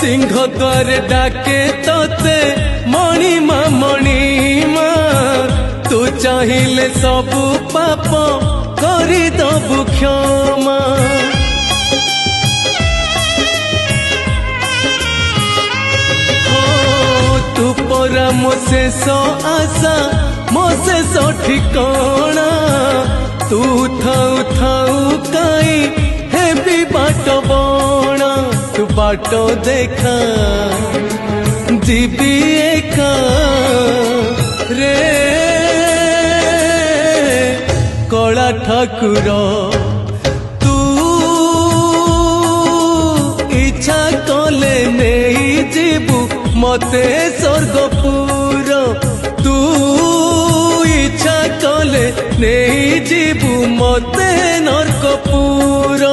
सिंह द्वार डाके तोते मणिमा मणिमा तू चाहिए सबु पाप करी दबु क्षमा तू परा मो शेष आशा मो शेष ठिकाना तू थाऊ थाऊ काई हेबी बाट बणा तू बाट देखा जीवी एका रे कला ठाकुर तू इच्छा कले नहीं जीवु मते स्वर्गपुर तू इच्छा कले नहीं जीवु मते नरकपुर।